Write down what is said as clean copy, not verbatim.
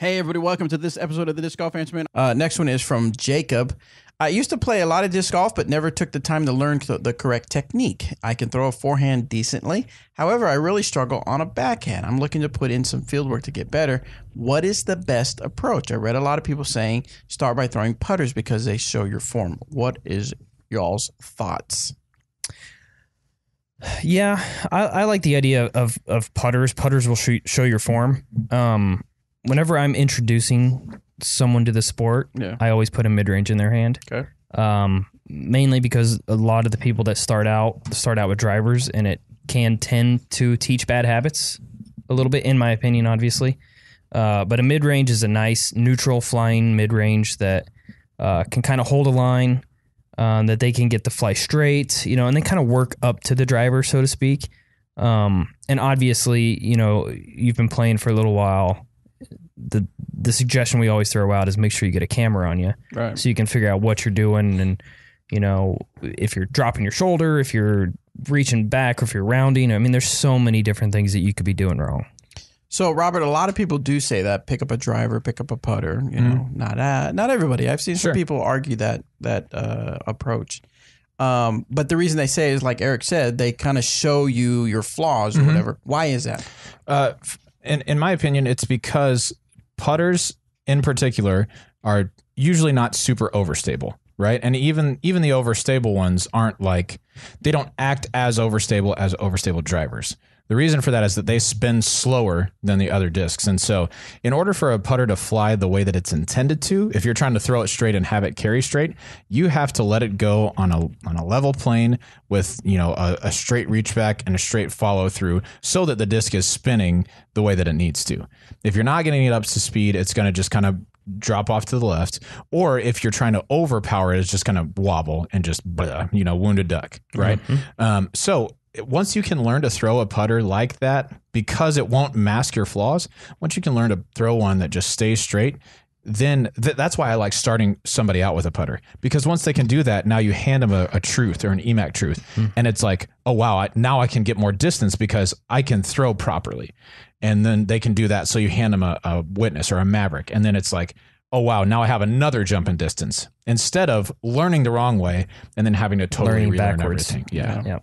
Hey, everybody, welcome to this episode of the Disc Golf Answer Man. Next one is from Jacob. I used to play a lot of disc golf, but never took the time to learn the correct technique. I can throw a forehand decently. However, I really struggle on a backhand. I'm looking to put in some field work to get better. What is the best approach? I read a lot of people saying start by throwing putters because they show your form. What is y'all's thoughts? Yeah, I like the idea of putters. Putters will show your form. Whenever I'm introducing someone to the sport, I always put a mid-range in their hand. Okay. Mainly because a lot of the people that start out with drivers, and it can tend to teach bad habits a little bit, in my opinion, obviously. But a mid-range is a nice neutral flying mid-range that can kind of hold a line, that they can get the fly straight, and they kind of work up to the driver, so to speak. And obviously, you've been playing for a little while. The suggestion we always throw out is make sure you get a camera on you, right, so you can figure out what you're doing, and if you're dropping your shoulder, if you're reaching back, or if you're rounding. I mean, there's so many different things that you could be doing wrong. So, Robert, a lot of people do say that pick up a driver, pick up a putter. Not everybody. I've seen some people argue that approach. But the reason they say is, like Eric said, they kind of show you your flaws or whatever. Why is that? In my opinion, it's because putters in particular are usually not super overstable, right? And even the overstable ones they don't act as overstable drivers. The reason for that is that they spin slower than the other discs. And so in order for a putter to fly the way that it's intended to, if you're trying to throw it straight and have it carry straight, you have to let it go on a level plane with, a straight reach back and a straight follow through so that the disc is spinning the way that it needs to. If you're not getting it up to speed, it's going to just kind of drop off to the left. Or if you're trying to overpower it, it's just going to wobble and just, wounded duck, right? Mm-hmm. So once you can learn to throw a putter like that, because it won't mask your flaws, once you can learn to throw one that just stays straight, then that's why I like starting somebody out with a putter. Because once they can do that, now you hand them a truth or an EMAC truth. And it's like, oh, wow, now I can get more distance because I can throw properly. And then they can do that. So you hand them a witness or a maverick. And then it's like, oh, wow, now I have another jump in distance, instead of learning the wrong way and then having to totally relearn everything. Yeah.